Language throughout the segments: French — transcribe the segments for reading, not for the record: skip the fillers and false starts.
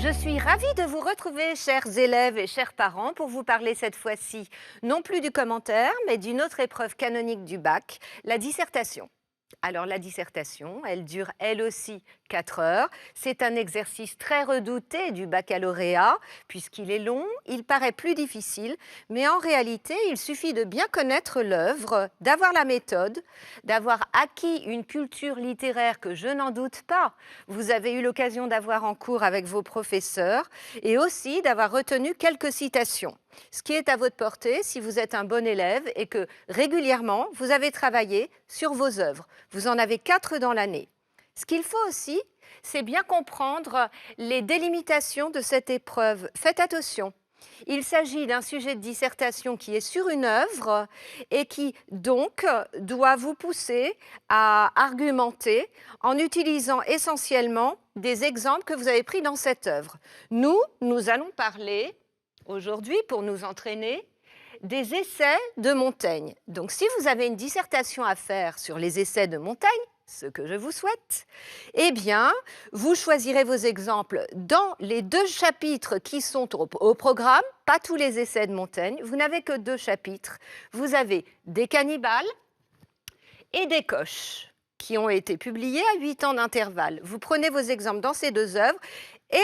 Je suis ravie de vous retrouver, chers élèves et chers parents, pour vous parler cette fois-ci, non plus du commentaire, mais d'une autre épreuve canonique du bac, la dissertation. Alors la dissertation, elle dure elle aussi 4 heures. C'est un exercice très redouté du baccalauréat, puisqu'il est long, il paraît plus difficile, mais en réalité, il suffit de bien connaître l'œuvre, d'avoir la méthode, d'avoir acquis une culture littéraire que je n'en doute pas, vous avez eu l'occasion d'avoir en cours avec vos professeurs, et aussi d'avoir retenu quelques citations. Ce qui est à votre portée si vous êtes un bon élève et que régulièrement, vous avez travaillé sur vos œuvres. Vous en avez 4 dans l'année. Ce qu'il faut aussi, c'est bien comprendre les délimitations de cette épreuve. Faites attention. Il s'agit d'un sujet de dissertation qui est sur une œuvre et qui, donc, doit vous pousser à argumenter en utilisant essentiellement des exemples que vous avez pris dans cette œuvre. Nous allons parler aujourd'hui, pour nous entraîner, des essais de Montaigne. Donc, si vous avez une dissertation à faire sur les essais de Montaigne, ce que je vous souhaite, eh bien, vous choisirez vos exemples dans les 2 chapitres qui sont au programme, pas tous les essais de Montaigne. Vous n'avez que 2 chapitres. Vous avez des cannibales et des coches qui ont été publiés à 8 ans d'intervalle. Vous prenez vos exemples dans ces 2 œuvres.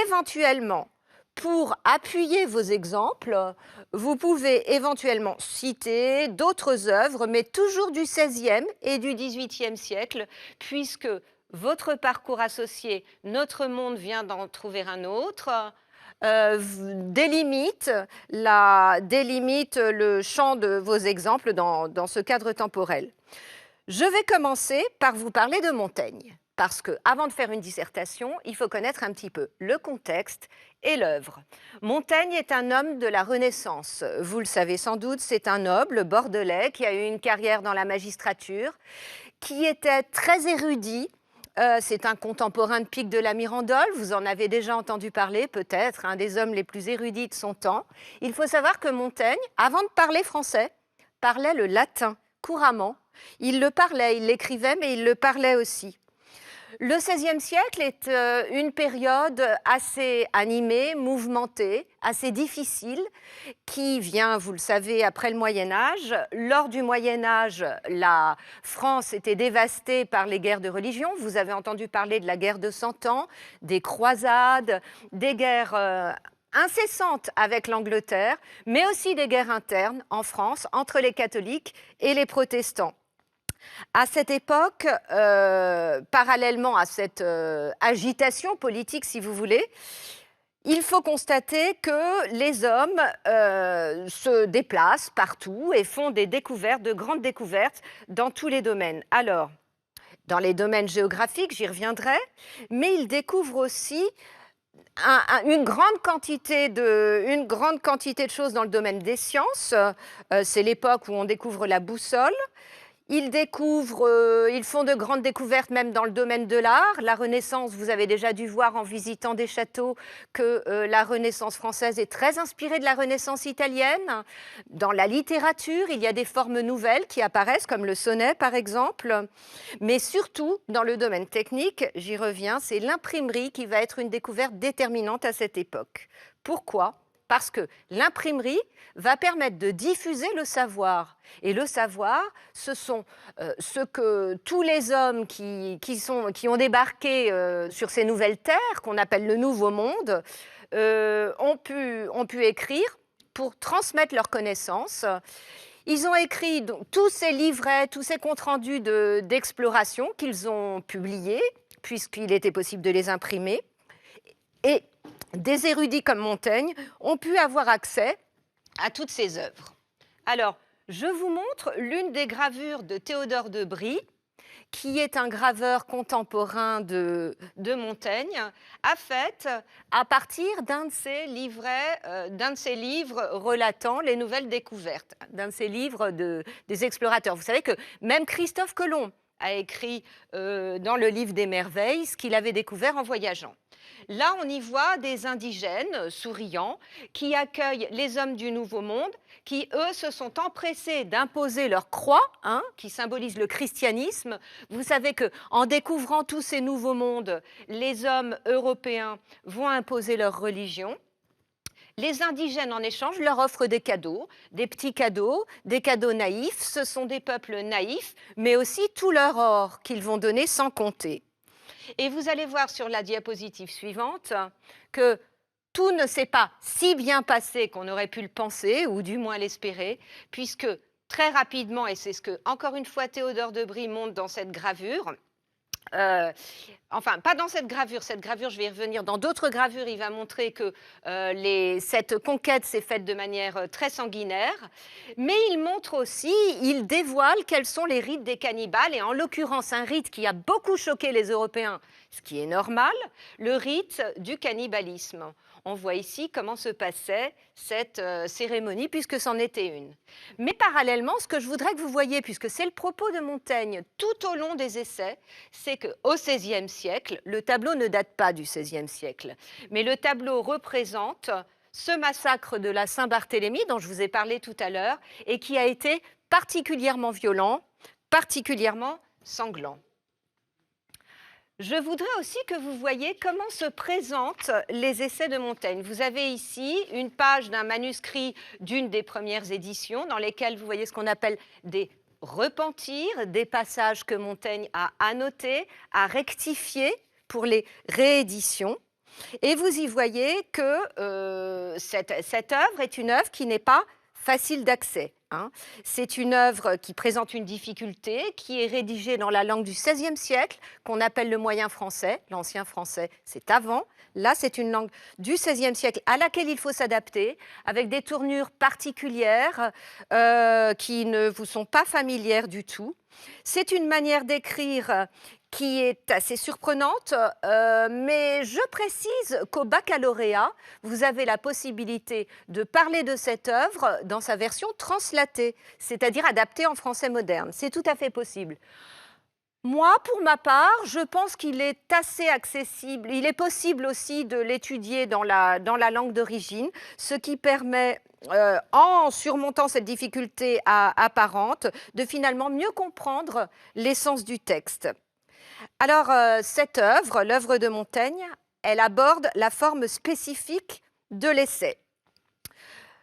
Éventuellement, pour appuyer vos exemples, vous pouvez éventuellement citer d'autres œuvres, mais toujours du XVIe et du XVIIIe siècle, puisque votre parcours associé, Notre monde vient d'en trouver un autre, délimite le champ de vos exemples dans ce cadre temporel. Je vais commencer par vous parler de Montaigne. Parce qu'avant de faire une dissertation, il faut connaître un petit peu le contexte et l'œuvre. Montaigne est un homme de la Renaissance. Vous le savez sans doute, c'est un noble bordelais qui a eu une carrière dans la magistrature, qui était très érudit. C'est un contemporain de Pic de la Mirandole. Vous en avez déjà entendu parler, peut-être, un des hommes les plus érudits de son temps. Il faut savoir que Montaigne, avant de parler français, parlait le latin couramment. Il le parlait, il l'écrivait, mais il le parlait aussi. Le XVIe siècle est une période assez animée, mouvementée, assez difficile, qui vient, vous le savez, après le Moyen-Âge. Lors du Moyen-Âge, la France était dévastée par les guerres de religion. Vous avez entendu parler de la guerre de Cent Ans, des croisades, des guerres incessantes avec l'Angleterre, mais aussi des guerres internes en France entre les catholiques et les protestants. À cette époque, parallèlement à cette agitation politique, si vous voulez, il faut constater que les hommes se déplacent partout et font des découvertes, de grandes découvertes dans tous les domaines. Alors, dans les domaines géographiques, j'y reviendrai, mais ils découvrent aussi une grande quantité de choses dans le domaine des sciences. C'est l'époque où on découvre la boussole. Ils font de grandes découvertes même dans le domaine de l'art. La Renaissance, vous avez déjà dû voir en visitant des châteaux que la Renaissance française est très inspirée de la Renaissance italienne. Dans la littérature, il y a des formes nouvelles qui apparaissent, comme le sonnet par exemple. Mais surtout, dans le domaine technique, j'y reviens, c'est l'imprimerie qui va être une découverte déterminante à cette époque. Pourquoi ? Parce que l'imprimerie va permettre de diffuser le savoir. Et le savoir, ce sont ce que tous les hommes qui ont débarqué sur ces nouvelles terres, qu'on appelle le Nouveau Monde, ont pu écrire pour transmettre leurs connaissances. Ils ont écrit donc, tous ces livrets, tous ces comptes rendus d'exploration qu'ils ont publiés, puisqu'il était possible de les imprimer. Et des érudits comme Montaigne ont pu avoir accès à toutes ces œuvres. Alors, je vous montre l'une des gravures de Théodore de Bry, qui est un graveur contemporain de Montaigne, a fait à partir d'un de ses livres relatant les nouvelles découvertes, d'un de ses livres des explorateurs. Vous savez que même Christophe Colomb a écrit dans le livre des merveilles ce qu'il avait découvert en voyageant. Là, on y voit des indigènes souriants qui accueillent les hommes du Nouveau Monde, qui, eux, se sont empressés d'imposer leur croix, hein, qui symbolise le christianisme. Vous savez qu'en découvrant tous ces nouveaux mondes, les hommes européens vont imposer leur religion. Les indigènes, en échange, leur offrent des cadeaux, des petits cadeaux, des cadeaux naïfs. Ce sont des peuples naïfs, mais aussi tout leur or qu'ils vont donner sans compter. Et vous allez voir sur la diapositive suivante que tout ne s'est pas si bien passé qu'on aurait pu le penser, ou du moins l'espérer, puisque très rapidement, et c'est ce que, encore une fois, Théodore de Bry montre dans cette gravure, enfin, pas dans cette gravure, je vais y revenir. Dans d'autres gravures, il va montrer que cette conquête s'est faite de manière très sanguinaire, mais il montre aussi, il dévoile quels sont les rites des cannibales, et en l'occurrence, un rite qui a beaucoup choqué les Européens, ce qui est normal, le rite du cannibalisme. On voit ici comment se passait cette cérémonie, puisque c'en était une. Mais parallèlement, ce que je voudrais que vous voyiez, puisque c'est le propos de Montaigne tout au long des essais, c'est qu'au XVIe siècle, le tableau ne date pas du XVIe siècle, mais le tableau représente ce massacre de la Saint-Barthélemy dont je vous ai parlé tout à l'heure et qui a été particulièrement violent, particulièrement sanglant. Je voudrais aussi que vous voyiez comment se présentent les essais de Montaigne. Vous avez ici une page d'un manuscrit d'une des premières éditions dans lesquelles vous voyez ce qu'on appelle des repentirs, des passages que Montaigne a annotés, a rectifiés pour les rééditions. Et vous y voyez que cette œuvre est une œuvre qui n'est pas facile d'accès. Hein. C'est une œuvre qui présente une difficulté, qui est rédigée dans la langue du XVIe siècle, qu'on appelle le moyen français. L'ancien français, c'est avant. Là, c'est une langue du XVIe siècle à laquelle il faut s'adapter, avec des tournures particulières qui ne vous sont pas familières du tout. C'est une manière d'écrire qui est assez surprenante, mais je précise qu'au baccalauréat, vous avez la possibilité de parler de cette œuvre dans sa version translatée, c'est-à-dire adaptée en français moderne. C'est tout à fait possible. Moi, pour ma part, je pense qu'il est assez accessible. Il est possible aussi de l'étudier dans la langue d'origine, ce qui permet, en surmontant cette difficulté apparente, de finalement mieux comprendre l'essence du texte. Alors, cette œuvre, l'œuvre de Montaigne, elle aborde la forme spécifique de l'essai.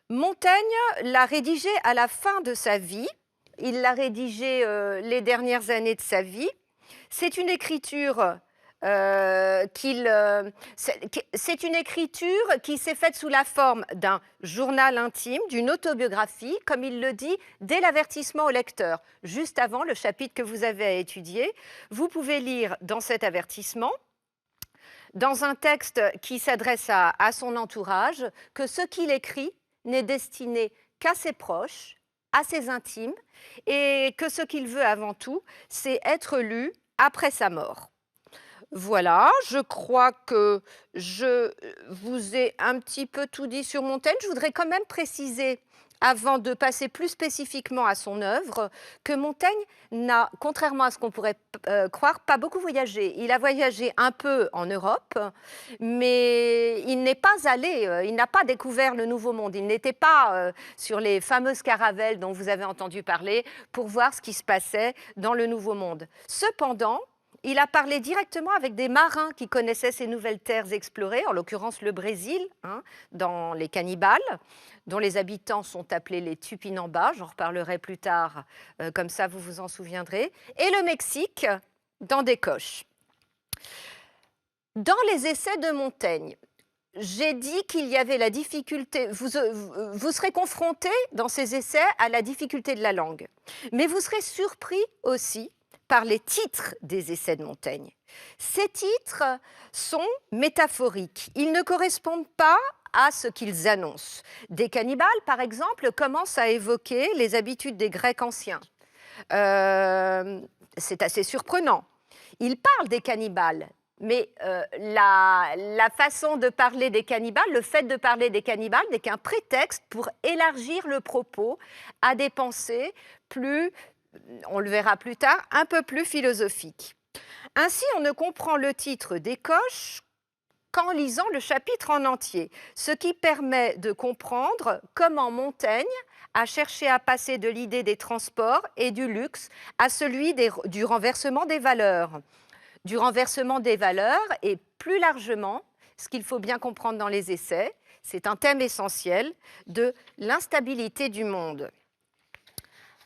Montaigne l'a rédigé à la fin de sa vie. Il l'a rédigé les dernières années de sa vie. C'est une écriture c'est une écriture qui s'est faite sous la forme d'un journal intime, d'une autobiographie, comme il le dit dès l'avertissement au lecteur. Juste avant le chapitre que vous avez à étudier, vous pouvez lire dans cet avertissement, dans un texte qui s'adresse à son entourage, que ce qu'il écrit n'est destiné qu'à ses proches, à ses intimes, et que ce qu'il veut avant tout, c'est être lu après sa mort. Voilà, je crois que je vous ai un petit peu tout dit sur Montaigne. Je voudrais quand même préciser, avant de passer plus spécifiquement à son œuvre, que Montaigne n'a, contrairement à ce qu'on pourrait croire, pas beaucoup voyagé. Il a voyagé un peu en Europe, mais il n'est pas allé, il n'a pas découvert le Nouveau Monde. Il n'était pas sur les fameuses caravelles dont vous avez entendu parler pour voir ce qui se passait dans le Nouveau Monde. Cependant, il a parlé directement avec des marins qui connaissaient ces nouvelles terres explorées, en l'occurrence le Brésil, hein, dans les cannibales, dont les habitants sont appelés les Tupinambas, j'en reparlerai plus tard, comme ça vous vous en souviendrez, et le Mexique, dans des coches. Dans les essais de Montaigne, j'ai dit qu'il y avait la difficulté, vous serez confronté dans ces essais à la difficulté de la langue, mais vous serez surpris aussi par les titres des essais de Montaigne. Ces titres sont métaphoriques. Ils ne correspondent pas à ce qu'ils annoncent. Des cannibales, par exemple, commencent à évoquer les habitudes des Grecs anciens. C'est assez surprenant. Ils parlent des cannibales, mais la façon de parler des cannibales, le fait de parler des cannibales n'est qu'un prétexte pour élargir le propos à des pensées plus, on le verra plus tard, un peu plus philosophiques. Ainsi, on ne comprend le titre des coches qu'en lisant le chapitre en entier, ce qui permet de comprendre comment Montaigne a cherché à passer de l'idée des transports et du luxe à celui du renversement des valeurs. Du renversement des valeurs et plus largement, ce qu'il faut bien comprendre dans les essais, c'est un thème essentiel de l'instabilité du monde.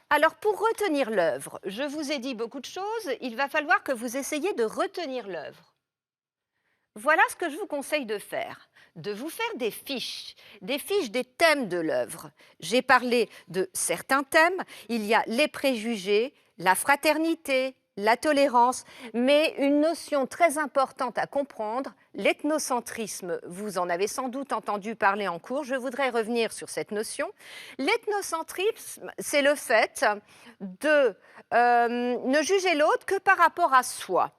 Alors, pour retenir l'œuvre, je vous ai dit beaucoup de choses, il va falloir que vous essayiez de retenir l'œuvre. Voilà ce que je vous conseille de faire, de vous faire des fiches des thèmes de l'œuvre. J'ai parlé de certains thèmes, il y a les préjugés, la fraternité, la tolérance, mais une notion très importante à comprendre, l'ethnocentrisme. Vous en avez sans doute entendu parler en cours, je voudrais revenir sur cette notion. L'ethnocentrisme, c'est le fait de ne juger l'autre que par rapport à soi,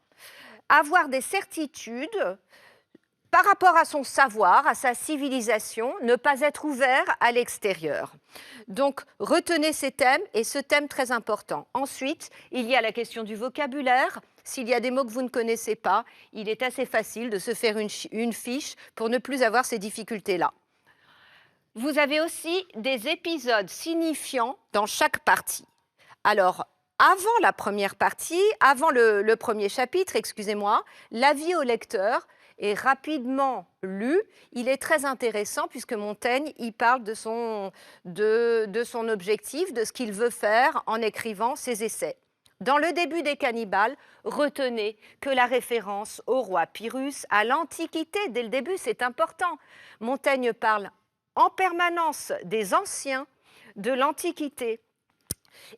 avoir des certitudes par rapport à son savoir, à sa civilisation, ne pas être ouvert à l'extérieur. Donc, retenez ces thèmes et ce thème très important. Ensuite, il y a la question du vocabulaire. S'il y a des mots que vous ne connaissez pas, il est assez facile de se faire une fiche pour ne plus avoir ces difficultés-là. Vous avez aussi des épisodes signifiants dans chaque partie. Alors, avant la première partie, avant le premier chapitre, excusez-moi, l'avis au lecteur est rapidement lu. Il est très intéressant puisque Montaigne y parle de son objectif, de ce qu'il veut faire en écrivant ses essais. Dans le début des Cannibales, retenez que la référence au roi Pyrrhus, à l'Antiquité, dès le début, c'est important. Montaigne parle en permanence des anciens, de l'Antiquité.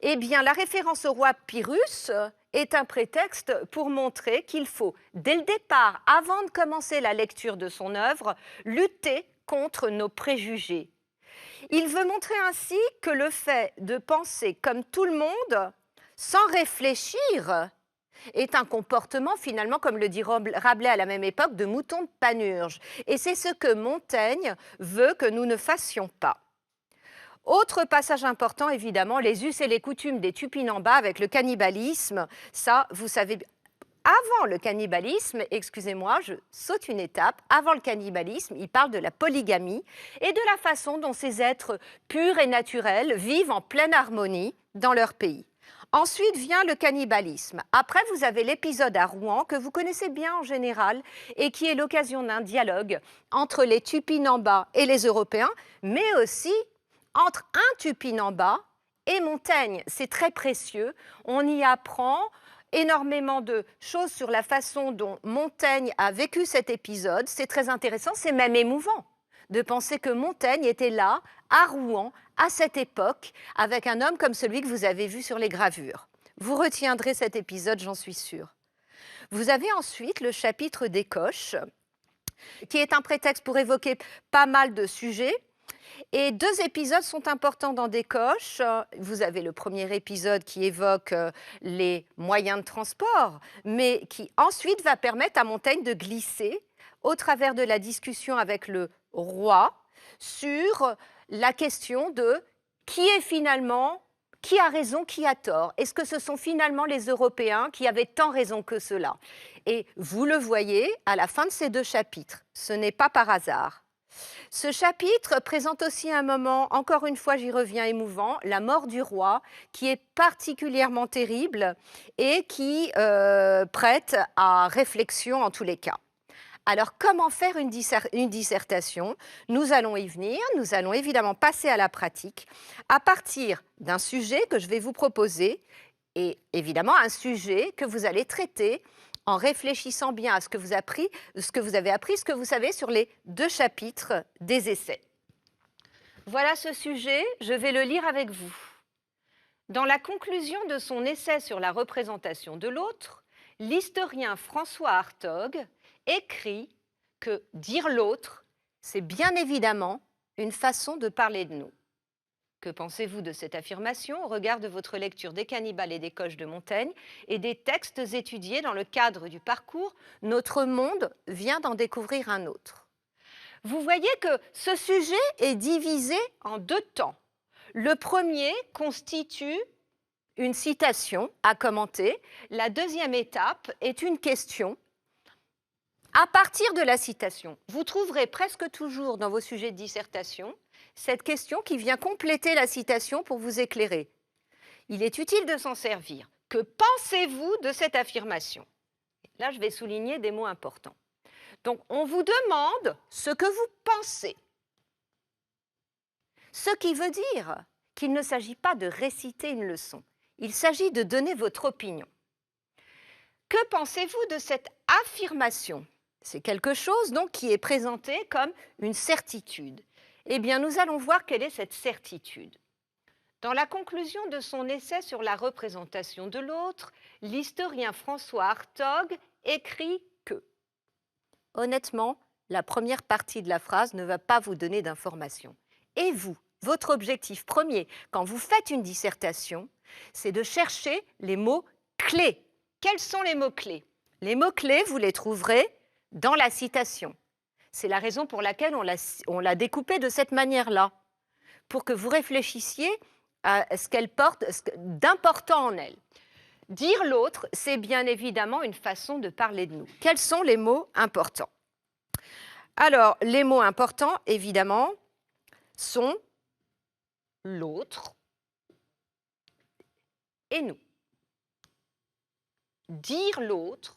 Eh bien, la référence au roi Pyrrhus est un prétexte pour montrer qu'il faut, dès le départ, avant de commencer la lecture de son œuvre, lutter contre nos préjugés. Il veut montrer ainsi que le fait de penser comme tout le monde, sans réfléchir, est un comportement, finalement, comme le dit Rabelais à la même époque, de mouton de Panurge. Et c'est ce que Montaigne veut que nous ne fassions pas. Autre passage important, évidemment, les us et les coutumes des Tupinambas avec le cannibalisme. Ça, vous savez, avant le cannibalisme, excusez-moi, je saute une étape, avant le cannibalisme, il parle de la polygamie et de la façon dont ces êtres purs et naturels vivent en pleine harmonie dans leur pays. Ensuite vient le cannibalisme. Après, vous avez l'épisode à Rouen, que vous connaissez bien en général, et qui est l'occasion d'un dialogue entre les Tupinambas et les Européens, mais aussi entre un Tupinamba et Montaigne. C'est très précieux. On y apprend énormément de choses sur la façon dont Montaigne a vécu cet épisode. C'est très intéressant, c'est même émouvant de penser que Montaigne était là, à Rouen, à cette époque, avec un homme comme celui que vous avez vu sur les gravures. Vous retiendrez cet épisode, j'en suis sûre. Vous avez ensuite le chapitre des coches, qui est un prétexte pour évoquer pas mal de sujets. Et deux épisodes sont importants dans Descoches. Vous avez le premier épisode qui évoque les moyens de transport, mais qui ensuite va permettre à Montaigne de glisser au travers de la discussion avec le roi sur la question de qui est finalement, qui a raison, qui a tort. Est-ce que ce sont finalement les Européens qui avaient tant raison que cela? Et vous le voyez à la fin de ces deux chapitres. Ce n'est pas par hasard. Ce chapitre présente aussi un moment, encore une fois j'y reviens, émouvant, la mort du roi, qui est particulièrement terrible et qui prête à réflexion en tous les cas. Alors, comment faire une dissertation? Nous allons y venir, nous allons évidemment passer à la pratique à partir d'un sujet que je vais vous proposer et évidemment un sujet que vous allez traiter en réfléchissant bien à ce que vous avez appris, ce que vous savez sur les deux chapitres des essais. Voilà ce sujet, je vais le lire avec vous. Dans la conclusion de son essai sur la représentation de l'autre, l'historien François Hartog écrit que dire l'autre, c'est bien évidemment une façon de parler de nous. Que pensez-vous de cette affirmation au regard de votre lecture des Cannibales et des Coches de Montaigne et des textes étudiés dans le cadre du parcours « Notre monde vient d'en découvrir un autre ». Vous voyez que ce sujet est divisé en deux temps. Le premier constitue une citation à commenter. La deuxième étape est une question À partir de la citation, vous trouverez presque toujours dans vos sujets de dissertation cette question qui vient compléter la citation pour vous éclairer. Il est utile de s'en servir. Que pensez-vous de cette affirmation? Là, je vais souligner des mots importants. Donc, on vous demande ce que vous pensez. Ce qui veut dire qu'il ne s'agit pas de réciter une leçon. Il s'agit de donner votre opinion. Que pensez-vous de cette affirmation? C'est quelque chose donc qui est présenté comme une certitude. Eh bien, nous allons voir quelle est cette certitude. Dans la conclusion de son essai sur la représentation de l'autre, l'historien François Hartog écrit que, honnêtement, la première partie de la phrase ne va pas vous donner d'informations. Et vous, votre objectif premier, quand vous faites une dissertation, c'est de chercher les mots clés. Quels sont les mots clés? Les mots clés, vous les trouverez dans la citation. C'est la raison pour laquelle on l'a découpée de cette manière-là, pour que vous réfléchissiez à ce qu'elle porte d'important en elle. Dire l'autre, c'est bien évidemment une façon de parler de nous. Quels sont les mots importants? Alors, les mots importants, évidemment, sont l'autre et nous. Dire l'autre,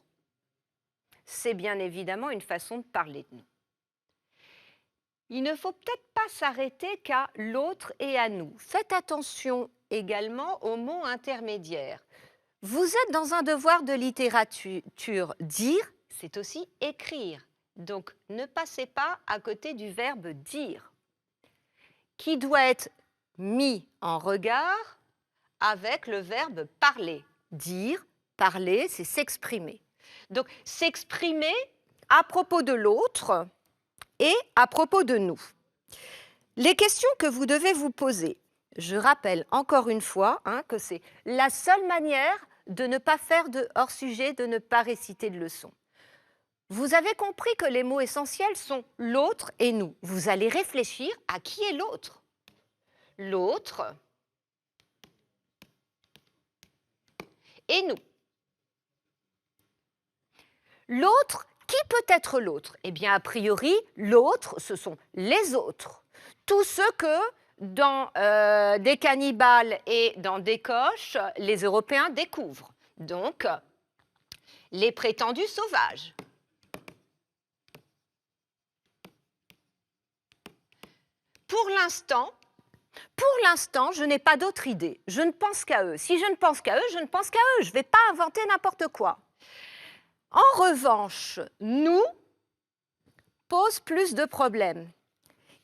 c'est bien évidemment une façon de parler de nous. Il ne faut peut-être pas s'arrêter qu'à l'autre et à nous. Faites attention également aux mots intermédiaires. Vous êtes dans un devoir de littérature. Dire, c'est aussi écrire. Donc, ne passez pas à côté du verbe dire, qui doit être mis en regard avec le verbe parler. Dire, parler, c'est s'exprimer. Donc, s'exprimer à propos de l'autre et à propos de nous. Les questions que vous devez vous poser, je rappelle encore une fois que c'est la seule manière de ne pas faire de hors-sujet, de ne pas réciter de leçons. Vous avez compris que les mots essentiels sont l'autre et nous. Vous allez réfléchir à qui est l'autre. L'autre et nous. L'autre, qui peut être l'autre? Eh bien, a priori, l'autre, ce sont les autres. Tous ceux que, dans des cannibales et dans des coches, les Européens découvrent. Donc, les prétendus sauvages. Pour l'instant, je n'ai pas d'autre idée. Je ne pense qu'à eux. Si je ne pense qu'à eux, je ne pense qu'à eux. Je ne vais pas inventer n'importe quoi. En revanche, nous pose plus de problèmes.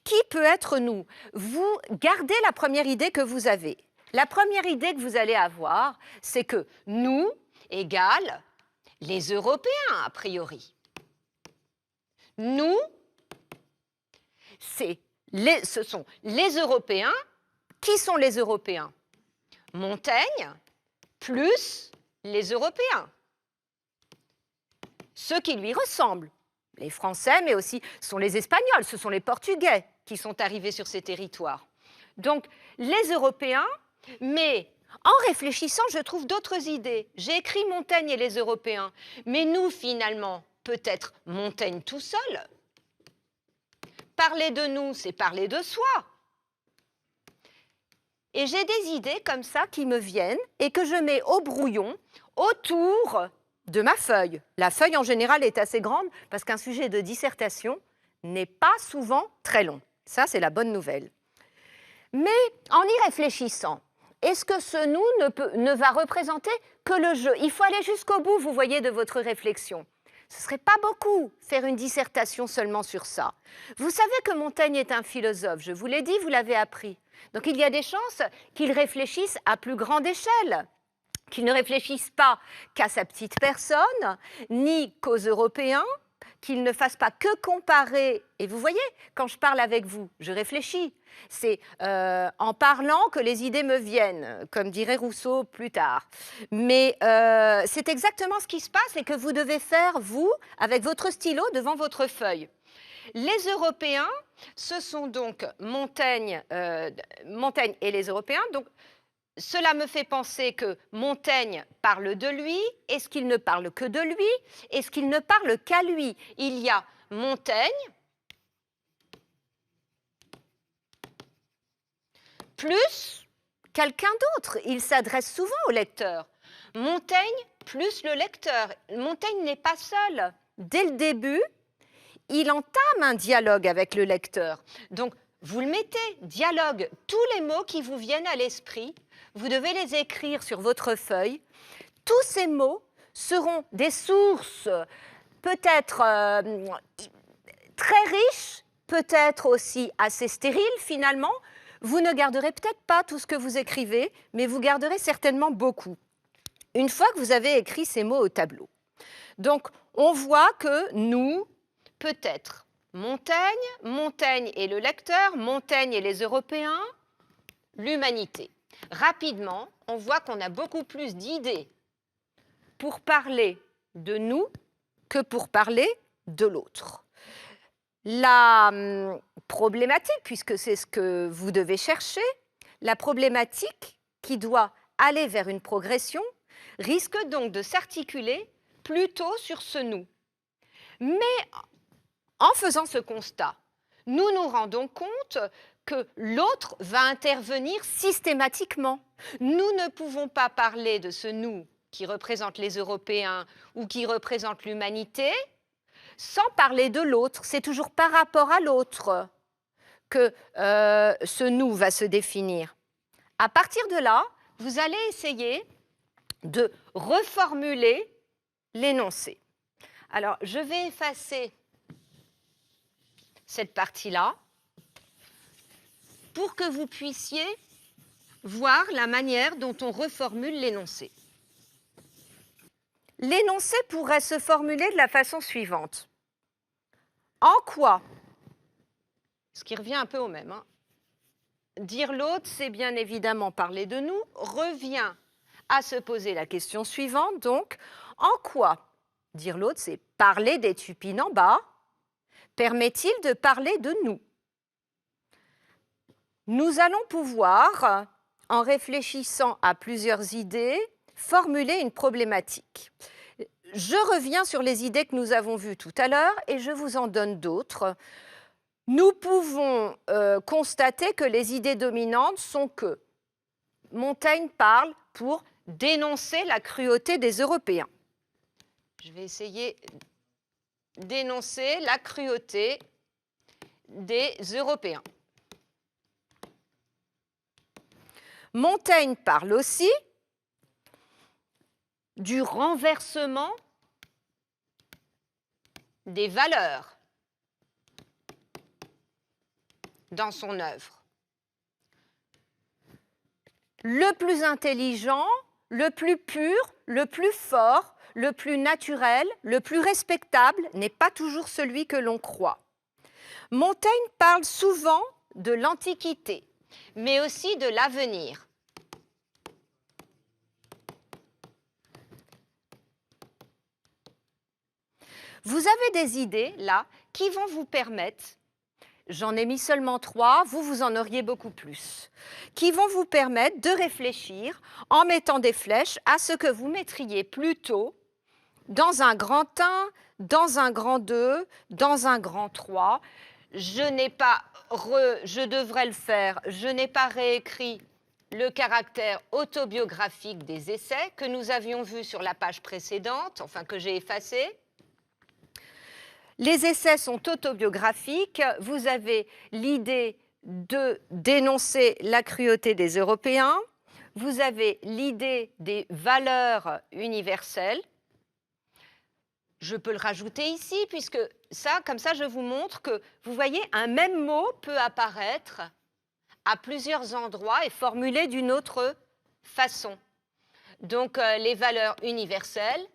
Qui peut être nous? Vous gardez la première idée que vous avez. La première idée que vous allez avoir, c'est que nous égale les Européens, a priori. Nous, ce sont les Européens. Qui sont les Européens? Montaigne plus les Européens. Ceux qui lui ressemblent, les Français, mais aussi sont les Espagnols, ce sont les Portugais qui sont arrivés sur ces territoires. Donc, les Européens, mais en réfléchissant, je trouve d'autres idées. J'ai écrit Montaigne et les Européens, mais nous, finalement, peut-être Montaigne tout seul. Parler de nous, c'est parler de soi. Et j'ai des idées comme ça qui me viennent et que je mets au brouillon autour de ma feuille. La feuille, en général, est assez grande parce qu'un sujet de dissertation n'est pas souvent très long. Ça, c'est la bonne nouvelle. Mais en y réfléchissant, est-ce que ce nous ne va représenter que le jeu? Il faut aller jusqu'au bout, vous voyez, de votre réflexion. Ce ne serait pas beaucoup faire une dissertation seulement sur ça. Vous savez que Montaigne est un philosophe, je vous l'ai dit, vous l'avez appris. Donc il y a des chances qu'il réfléchisse à plus grande échelle, qu'il ne réfléchisse pas qu'à sa petite personne, ni qu'aux Européens, qu'il ne fasse pas que comparer. Et vous voyez, quand je parle avec vous, je réfléchis. C'est en parlant que les idées me viennent, comme dirait Rousseau plus tard. Mais c'est exactement ce qui se passe et que vous devez faire, vous, avec votre stylo devant votre feuille. Les Européens, ce sont donc Montaigne et les Européens. Donc, cela me fait penser que Montaigne parle de lui. Est-ce qu'il ne parle que de lui? Est-ce qu'il ne parle qu'à lui? Il y a Montaigne plus quelqu'un d'autre. Il s'adresse souvent au lecteur. Montaigne plus le lecteur. Montaigne n'est pas seul. Dès le début, il entame un dialogue avec le lecteur. Donc, vous le mettez, dialogue. Tous les mots qui vous viennent à l'esprit, vous devez les écrire sur votre feuille. Tous ces mots seront des sources peut-être très riches, peut-être aussi assez stériles finalement. Vous ne garderez peut-être pas tout ce que vous écrivez, mais vous garderez certainement beaucoup, une fois que vous avez écrit ces mots au tableau. Donc, on voit que nous, peut-être Montaigne, Montaigne et le lecteur, Montaigne et les Européens, l'humanité. Rapidement, on voit qu'on a beaucoup plus d'idées pour parler de nous que pour parler de l'autre. La problématique, puisque c'est ce que vous devez chercher, la problématique qui doit aller vers une progression risque donc de s'articuler plutôt sur ce nous. Mais en faisant ce constat, nous nous rendons compte que l'autre va intervenir systématiquement. Nous ne pouvons pas parler de ce nous qui représente les Européens ou qui représente l'humanité sans parler de l'autre. C'est toujours par rapport à l'autre que ce nous va se définir. À partir de là, vous allez essayer de reformuler l'énoncé. Alors, je vais effacer cette partie-là pour que vous puissiez voir la manière dont on reformule l'énoncé. L'énoncé pourrait se formuler de la façon suivante. En quoi, ce qui revient un peu au même, dire l'autre, c'est bien évidemment parler de nous, revient à se poser la question suivante, donc, en quoi, dire l'autre, c'est parler des Tupinambas, permet-il de parler de nous? Nous allons pouvoir, en réfléchissant à plusieurs idées, formuler une problématique. Je reviens sur les idées que nous avons vues tout à l'heure et je vous en donne d'autres. Nous pouvons constater que les idées dominantes sont que Montaigne parle pour dénoncer la cruauté des Européens. Je vais essayer de dénoncer la cruauté des Européens. Montaigne parle aussi du renversement des valeurs dans son œuvre. Le plus intelligent, le plus pur, le plus fort, le plus naturel, le plus respectable n'est pas toujours celui que l'on croit. Montaigne parle souvent de l'Antiquité, mais aussi de l'avenir. Vous avez des idées, là, qui vont vous permettre, j'en ai mis seulement 3, vous en auriez beaucoup plus, qui vont vous permettre de réfléchir en mettant des flèches à ce que vous mettriez plutôt dans un grand 1, dans un grand 2, dans un grand 3. Je devrais le faire, je n'ai pas réécrit le caractère autobiographique des essais que nous avions vu sur la page précédente, enfin que j'ai effacé. Les essais sont autobiographiques. Vous avez l'idée de dénoncer la cruauté des Européens. Vous avez l'idée des valeurs universelles. Je peux le rajouter ici, puisque ça, comme ça, je vous montre que, vous voyez, un même mot peut apparaître à plusieurs endroits et formulé d'une autre façon. Donc, les valeurs universelles.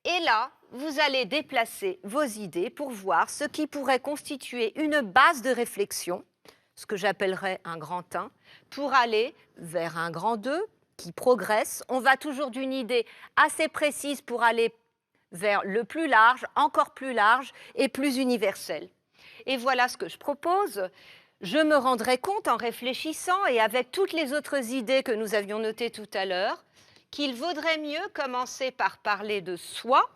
Et là, vous allez déplacer vos idées pour voir ce qui pourrait constituer une base de réflexion, ce que j'appellerais un grand 1, pour aller vers un grand 2 qui progresse. On va toujours d'une idée assez précise pour aller vers le plus large, encore plus large et plus universel. Et voilà ce que je propose. je me rendrai compte en réfléchissant et avec toutes les autres idées que nous avions notées tout à l'heure qu'il vaudrait mieux commencer par parler de soi.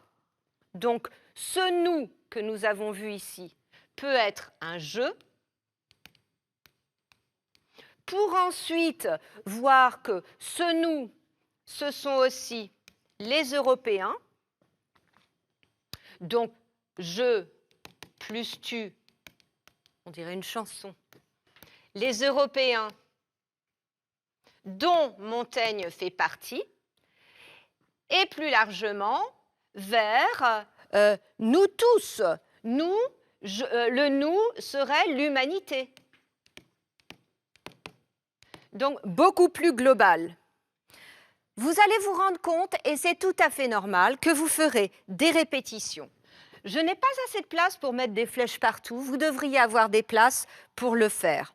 Donc, ce nous que nous avons vu ici peut être un je, pour ensuite voir que ce nous, ce sont aussi les Européens. Donc, je plus tu, on dirait une chanson. Les Européens dont Montaigne fait partie, et plus largement vers nous tous. Nous, le nous serait l'humanité. Donc, beaucoup plus global. Vous allez vous rendre compte, et c'est tout à fait normal, que vous ferez des répétitions. Je n'ai pas assez de place pour mettre des flèches partout. Vous devriez avoir des places pour le faire.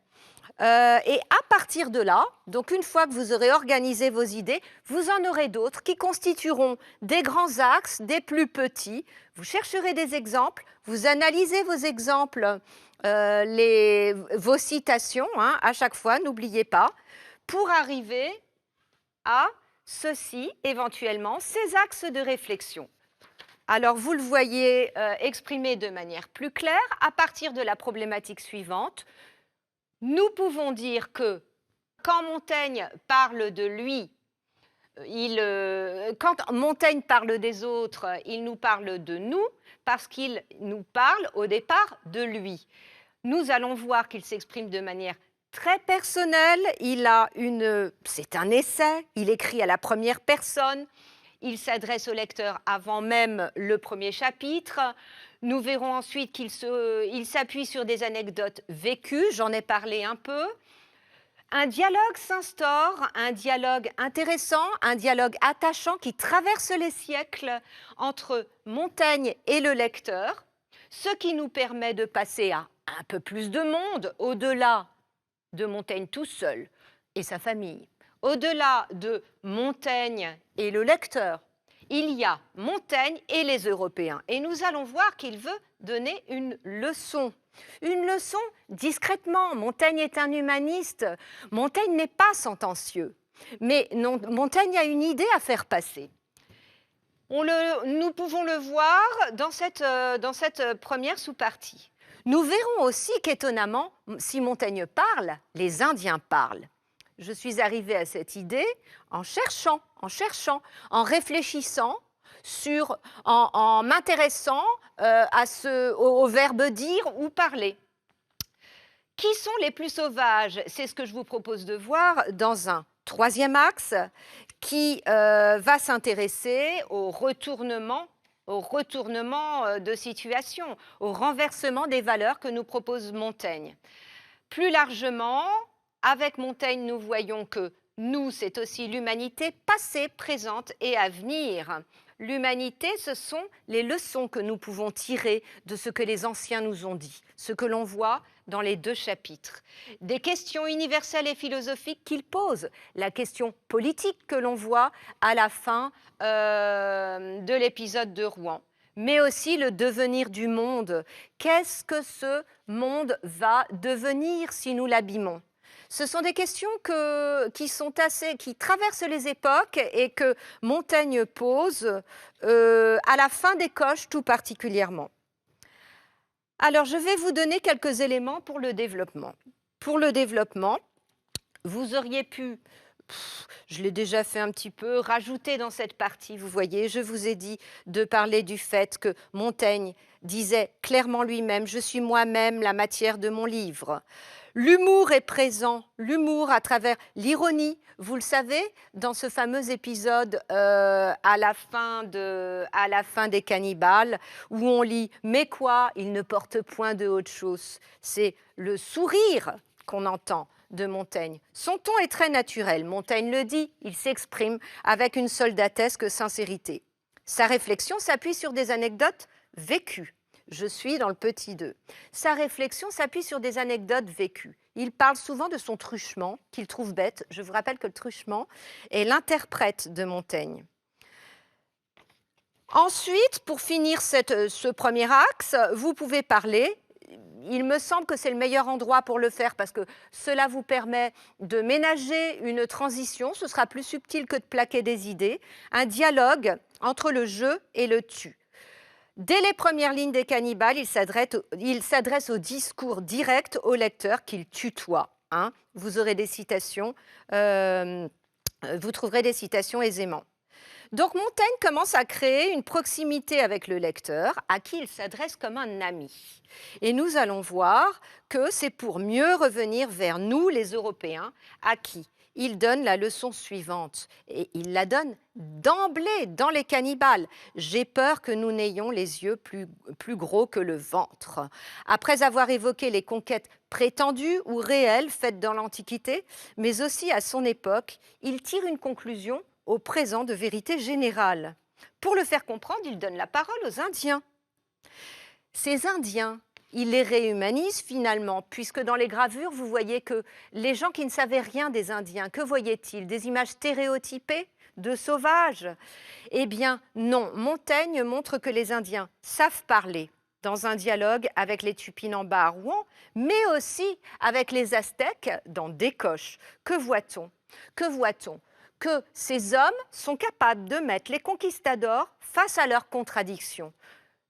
Et à partir de là, donc une fois que vous aurez organisé vos idées, vous en aurez d'autres qui constitueront des grands axes, des plus petits. Vous chercherez des exemples, vous analysez vos exemples, vos citations, hein, à chaque fois, n'oubliez pas, pour arriver à ceci, éventuellement, ces axes de réflexion. Alors, vous le voyez exprimé de manière plus claire à partir de la problématique suivante. Nous pouvons dire que quand Montaigne parle de lui, quand Montaigne parle des autres, il nous parle de nous parce qu'il nous parle au départ de lui. Nous allons voir qu'il s'exprime de manière très personnelle. C'est un essai, il écrit à la première personne. Il s'adresse au lecteur avant même le premier chapitre. Nous verrons ensuite qu'il s'appuie sur des anecdotes vécues, j'en ai parlé un peu. Un dialogue s'instaure, un dialogue intéressant, un dialogue attachant qui traverse les siècles entre Montaigne et le lecteur, ce qui nous permet de passer à un peu plus de monde, au-delà de Montaigne tout seul et sa famille. Au-delà de Montaigne et le lecteur, il y a Montaigne et les Européens. Et nous allons voir qu'il veut donner une leçon. Une leçon discrètement. Montaigne est un humaniste. Montaigne n'est pas sentencieux. Mais Montaigne a une idée à faire passer. Nous pouvons le voir dans cette première sous-partie. Nous verrons aussi qu'étonnamment, si Montaigne parle, les Indiens parlent. Je suis arrivée à cette idée en cherchant, en réfléchissant, en m'intéressant au verbe dire ou parler. Qui sont les plus sauvages? C'est ce que je vous propose de voir dans un troisième axe qui va s'intéresser au retournement de situation, au renversement des valeurs que nous propose Montaigne. Plus largement, avec Montaigne, nous voyons que nous, c'est aussi l'humanité passée, présente et à venir. L'humanité, ce sont les leçons que nous pouvons tirer de ce que les anciens nous ont dit, ce que l'on voit dans les deux chapitres. Des questions universelles et philosophiques qu'il pose, la question politique que l'on voit à la fin de l'épisode de Rouen, mais aussi le devenir du monde. Qu'est-ce que ce monde va devenir si nous l'abîmons? Ce sont des questions qui traversent les époques et que Montaigne pose à la fin des Coches tout particulièrement. Alors, je vais vous donner quelques éléments pour le développement. Pour le développement, vous auriez pu, je l'ai déjà fait un petit peu, rajouter dans cette partie, vous voyez, je vous ai dit de parler du fait que Montaigne disait clairement lui-même « Je suis moi-même la matière de mon livre ». L'humour est présent, l'humour à travers l'ironie. Vous le savez, dans ce fameux épisode à la fin des Cannibales, où on lit « Mais quoi, il ne porte point de haute chose ». C'est le sourire qu'on entend de Montaigne. Son ton est très naturel. Montaigne le dit, il s'exprime avec une soldatesque sincérité. Sa réflexion s'appuie sur des anecdotes vécues. Je suis dans le petit 2. Sa réflexion s'appuie sur des anecdotes vécues. Il parle souvent de son truchement, qu'il trouve bête. Je vous rappelle que le truchement est l'interprète de Montaigne. Ensuite, pour finir ce premier axe, vous pouvez parler il me semble que c'est le meilleur endroit pour le faire parce que cela vous permet de ménager une transition. Ce sera plus subtil que de plaquer des idées. Un dialogue entre le je et le tu. Dès les premières lignes des Cannibales, il s'adresse au discours direct au lecteur qu'il tutoie. Hein. Vous aurez des citations, vous trouverez des citations aisément. Donc Montaigne commence à créer une proximité avec le lecteur, à qui il s'adresse comme un ami. Et nous allons voir que c'est pour mieux revenir vers nous, les Européens, à qui il donne la leçon suivante. Et il la donne d'emblée dans les Cannibales. J'ai peur que nous n'ayons les yeux plus gros que le ventre. Après avoir évoqué les conquêtes prétendues ou réelles faites dans l'Antiquité, mais aussi à son époque, il tire une conclusion au présent de vérité générale. Pour le faire comprendre, il donne la parole aux Indiens. Ces Indiens, il les réhumanise finalement, puisque dans les gravures, vous voyez que les gens qui ne savaient rien des Indiens, que voyaient-ils? Des images stéréotypées de sauvages? Eh bien non, Montaigne montre que les Indiens savent parler dans un dialogue avec les Tupinambas à Rouen, mais aussi avec les Aztèques dans Décoche. Que voit-on? Que voit-on? Que ces hommes sont capables de mettre les conquistadors face à leurs contradictions.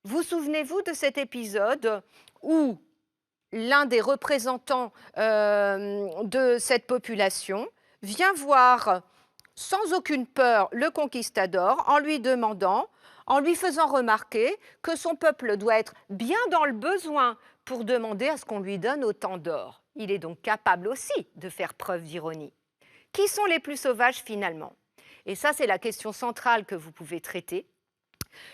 Vous souvenez-vous de cet épisode où l'un des représentants de cette population vient voir sans aucune peur le conquistador en lui demandant, en lui faisant remarquer que son peuple doit être bien dans le besoin pour demander à ce qu'on lui donne autant d'or. Il est donc capable aussi de faire preuve d'ironie. Qui sont les plus sauvages finalement? Et ça, c'est la question centrale que vous pouvez traiter.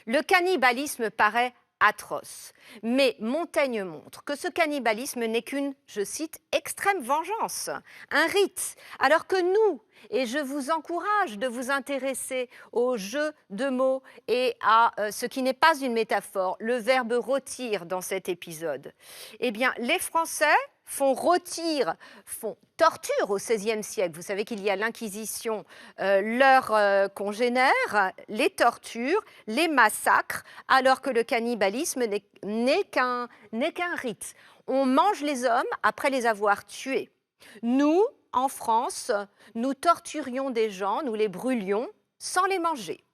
Le cannibalisme paraît atroce, mais Montaigne montre que ce cannibalisme n'est qu'une, je cite, extrême vengeance, un rite, alors que nous, et je vous encourage de vous intéresser au jeu de mots et à ce qui n'est pas une métaphore, le verbe rôtir dans cet épisode. Eh bien, les Français font rôtir, font torture au XVIe siècle. Vous savez qu'il y a l'Inquisition, leurs congénères, les tortures, les massacres, alors que le cannibalisme n'est qu'un rite. On mange les hommes après les avoir tués. Nous, en France, nous torturions des gens, nous les brûlions sans les manger,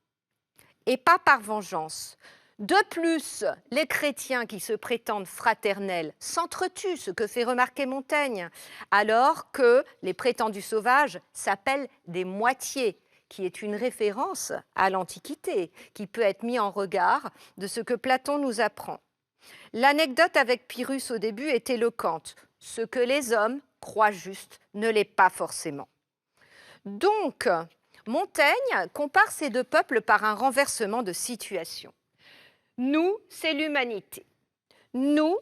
et pas par vengeance. De plus, les chrétiens qui se prétendent fraternels s'entretuent, ce que fait remarquer Montaigne, alors que les prétendus sauvages s'appellent des moitiés, qui est une référence à l'Antiquité, qui peut être mis en regard de ce que Platon nous apprend. L'anecdote avec Pyrrhus au début est éloquente. Ce que les hommes croient juste ne l'est pas forcément. Donc, Montaigne compare ces deux peuples par un renversement de situation. Nous, c'est l'humanité. Nous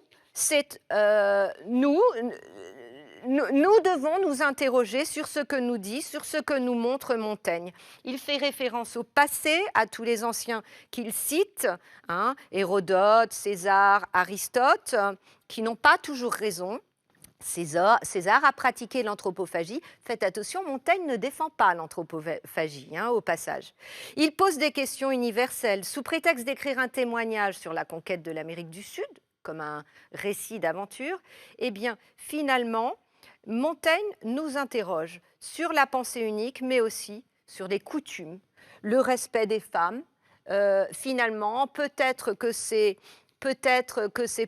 devons nous interroger sur ce que nous dit, sur ce que nous montre Montaigne. Il fait référence au passé, à tous les anciens qu'il cite, hein, Hérodote, César, Aristote, qui n'ont pas toujours raison. César a pratiqué l'anthropophagie. Faites attention, Montaigne ne défend pas l'anthropophagie, hein, au passage. Il pose des questions universelles. Sous prétexte d'écrire un témoignage sur la conquête de l'Amérique du Sud, comme un récit d'aventure, eh bien, finalement, Montaigne nous interroge sur la pensée unique, mais aussi sur des coutumes, le respect des femmes. Finalement, peut-être que ces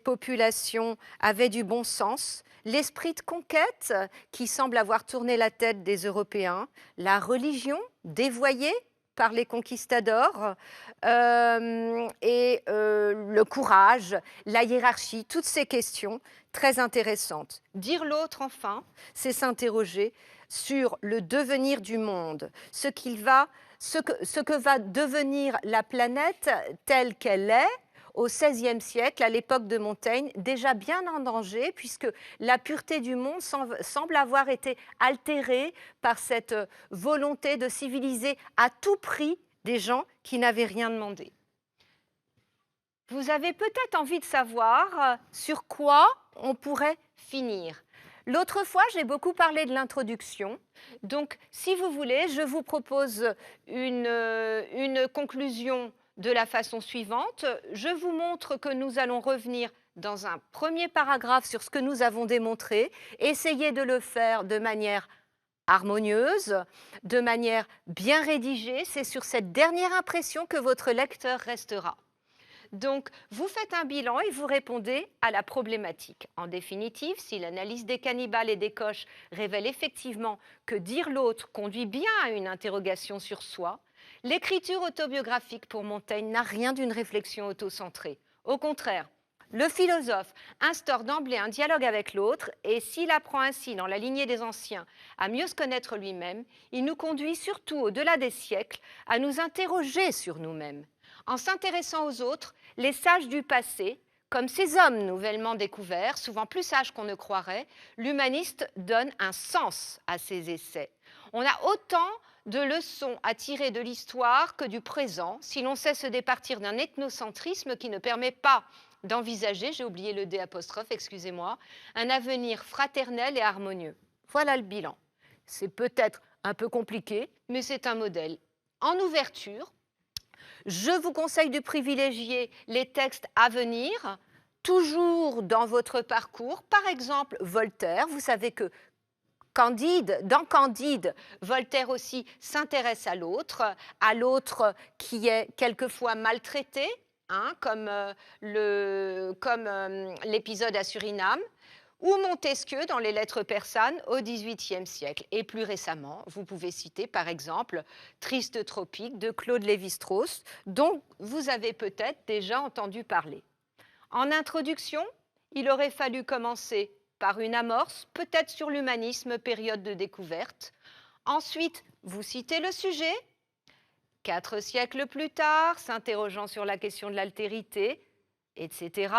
populations avaient du bon sens, l'esprit de conquête qui semble avoir tourné la tête des Européens, la religion dévoyée par les conquistadors, et le courage, la hiérarchie, toutes ces questions très intéressantes. Dire l'autre, enfin, c'est s'interroger sur le devenir du monde, ce que va devenir la planète telle qu'elle est, au XVIe siècle, à l'époque de Montaigne, déjà bien en danger, puisque la pureté du monde semble avoir été altérée par cette volonté de civiliser à tout prix des gens qui n'avaient rien demandé. Vous avez peut-être envie de savoir sur quoi on pourrait finir. L'autre fois, j'ai beaucoup parlé de l'introduction. Donc, si vous voulez, je vous propose une conclusion de la façon suivante. Je vous montre que nous allons revenir dans un premier paragraphe sur ce que nous avons démontré. Essayez de le faire de manière harmonieuse, de manière bien rédigée. C'est sur cette dernière impression que votre lecteur restera. Donc, vous faites un bilan et vous répondez à la problématique. En définitive, si l'analyse des cannibales et des coches révèle effectivement que dire l'autre conduit bien à une interrogation sur soi, l'écriture autobiographique pour Montaigne n'a rien d'une réflexion autocentrée. Au contraire, le philosophe instaure d'emblée un dialogue avec l'autre et s'il apprend ainsi dans la lignée des anciens à mieux se connaître lui-même, il nous conduit surtout au-delà des siècles à nous interroger sur nous-mêmes. En s'intéressant aux autres, les sages du passé, comme ces hommes nouvellement découverts, souvent plus sages qu'on ne croirait, l'humaniste donne un sens à ses essais. On a autant de leçons à tirer de l'histoire que du présent, si l'on sait se départir d'un ethnocentrisme qui ne permet pas d'envisager, j'ai oublié le D apostrophe, excusez-moi, un avenir fraternel et harmonieux. Voilà le bilan. C'est peut-être un peu compliqué, mais c'est un modèle. En ouverture, je vous conseille de privilégier les textes à venir, toujours dans votre parcours. Par exemple, Voltaire. Vous savez que dans Candide, Voltaire aussi s'intéresse à l'autre qui est quelquefois maltraité, hein, comme l'épisode à Suriname, ou Montesquieu dans les lettres persanes au XVIIIe siècle. Et plus récemment, vous pouvez citer par exemple Triste Tropique de Claude Lévi-Strauss, dont vous avez peut-être déjà entendu parler. En introduction, il aurait fallu commencer par une amorce, peut-être sur l'humanisme, période de découverte. Ensuite, vous citez le sujet. 4 siècles plus tard, s'interrogeant sur la question de l'altérité, etc.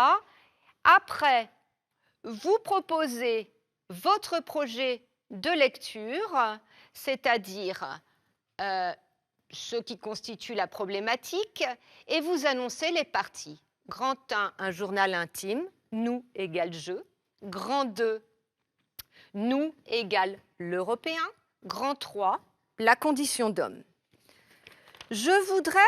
Après, vous proposez votre projet de lecture, c'est-à-dire ce qui constitue la problématique, et vous annoncez les parties. Grand 1, un journal intime, nous égale je. Grand 2, nous égale l'Européen. Grand 3, la condition d'homme. Je voudrais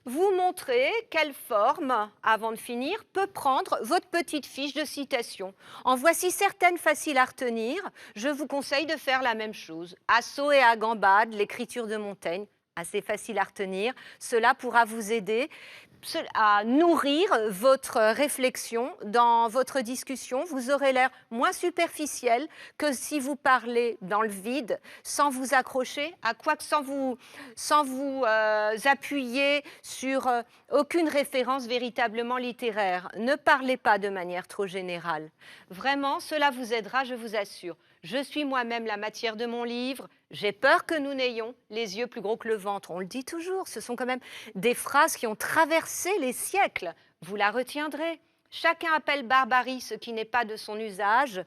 vous montrer quelle forme, avant de finir, peut prendre votre petite fiche de citation. En voici certaines faciles à retenir. Je vous conseille de faire la même chose. Assaut et à gambade, l'écriture de Montaigne, assez facile à retenir. Cela pourra vous aider à nourrir votre réflexion dans votre discussion. Vous aurez l'air moins superficiel que si vous parlez dans le vide, sans vous accrocher à quoi que sans vous appuyer sur aucune référence véritablement littéraire. Ne parlez pas de manière trop générale. Vraiment, cela vous aidera, je vous assure. Je suis moi-même la matière de mon livre. J'ai peur que nous n'ayons les yeux plus gros que le ventre. On le dit toujours, ce sont quand même des phrases qui ont traversé les siècles. Vous la retiendrez. Chacun appelle barbarie ce qui n'est pas de son usage.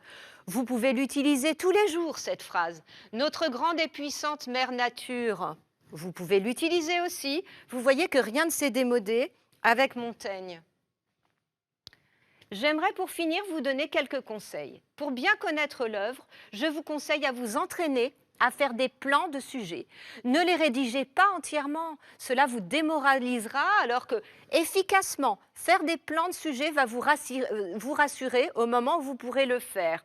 Vous pouvez l'utiliser tous les jours, cette phrase. Notre grande et puissante mère nature. Vous pouvez l'utiliser aussi. Vous voyez que rien ne s'est démodé avec Montaigne. J'aimerais pour finir vous donner quelques conseils. Pour bien connaître l'œuvre, je vous conseille à vous entraîner à faire des plans de sujets. Ne les rédigez pas entièrement, cela vous démoralisera alors que, efficacement, faire des plans de sujets va vous rassurer au moment où vous pourrez le faire.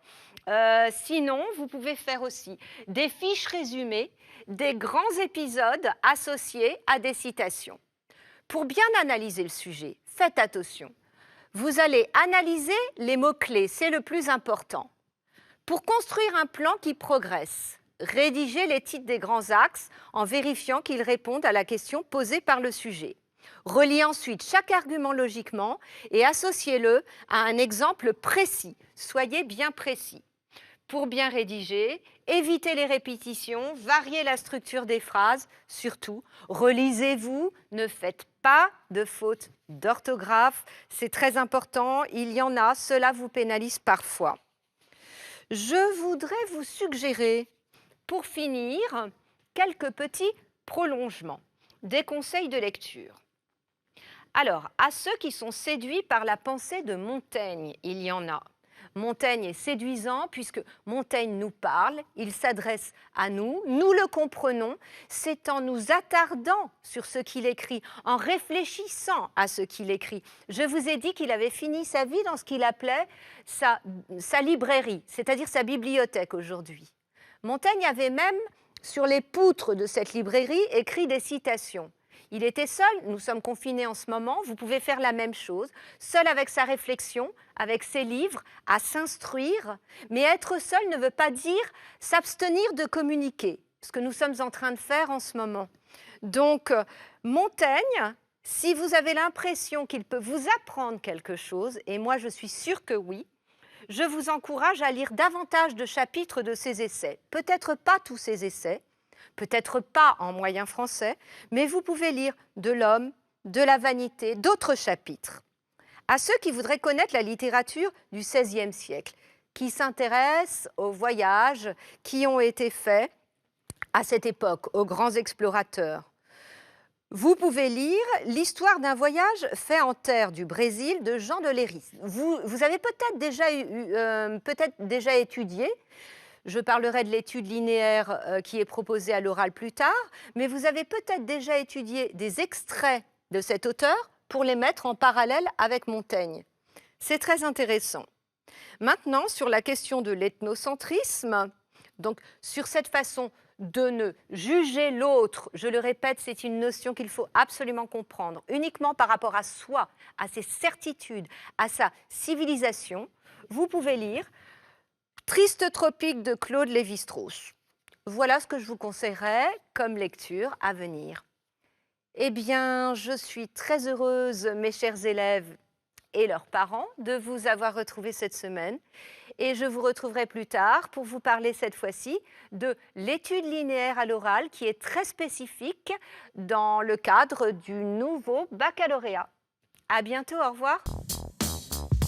Sinon, vous pouvez faire aussi des fiches résumées, des grands épisodes associés à des citations. Pour bien analyser le sujet, faites attention. Vous allez analyser les mots-clés, c'est le plus important. Pour construire un plan qui progresse, rédigez les titres des grands axes en vérifiant qu'ils répondent à la question posée par le sujet. Reliez ensuite chaque argument logiquement et associez-le à un exemple précis. Soyez bien précis. Pour bien rédiger, évitez les répétitions, variez la structure des phrases, surtout, relisez-vous, ne faites pas de fautes d'orthographe, c'est très important, il y en a, cela vous pénalise parfois. Je voudrais vous suggérer, pour finir, quelques petits prolongements, des conseils de lecture. Alors, à ceux qui sont séduits par la pensée de Montaigne, il y en a. Montaigne est séduisant puisque Montaigne nous parle, il s'adresse à nous, nous le comprenons. C'est en nous attardant sur ce qu'il écrit, en réfléchissant à ce qu'il écrit. Je vous ai dit qu'il avait fini sa vie dans ce qu'il appelait sa librairie, c'est-à-dire sa bibliothèque aujourd'hui. Montaigne avait même, sur les poutres de cette librairie, écrit des citations. Il était seul, nous sommes confinés en ce moment, vous pouvez faire la même chose, seul avec sa réflexion, avec ses livres, à s'instruire. Mais être seul ne veut pas dire s'abstenir de communiquer, ce que nous sommes en train de faire en ce moment. Donc, Montaigne, si vous avez l'impression qu'il peut vous apprendre quelque chose, et moi je suis sûre que oui, je vous encourage à lire davantage de chapitres de ses essais. Peut-être pas tous ses essais, peut-être pas en moyen français, mais vous pouvez lire de l'homme, de la vanité, d'autres chapitres. À ceux qui voudraient connaître la littérature du XVIe siècle, qui s'intéressent aux voyages qui ont été faits à cette époque, aux grands explorateurs, vous pouvez lire l'histoire d'un voyage fait en terre du Brésil de Jean de Léry. Vous avez peut-être déjà étudié. Je parlerai de l'étude linéaire qui est proposée à l'oral plus tard, mais vous avez peut-être déjà étudié des extraits de cet auteur pour les mettre en parallèle avec Montaigne. C'est très intéressant. Maintenant, sur la question de l'ethnocentrisme, donc sur cette façon de ne juger l'autre, je le répète, c'est une notion qu'il faut absolument comprendre, uniquement par rapport à soi, à ses certitudes, à sa civilisation, vous pouvez lire Triste tropique de Claude Lévi-Strauss. Voilà ce que je vous conseillerais comme lecture à venir. Eh bien, je suis très heureuse, mes chers élèves et leurs parents, de vous avoir retrouvés cette semaine. Et je vous retrouverai plus tard pour vous parler cette fois-ci de l'étude linéaire à l'oral qui est très spécifique dans le cadre du nouveau baccalauréat. À bientôt, au revoir.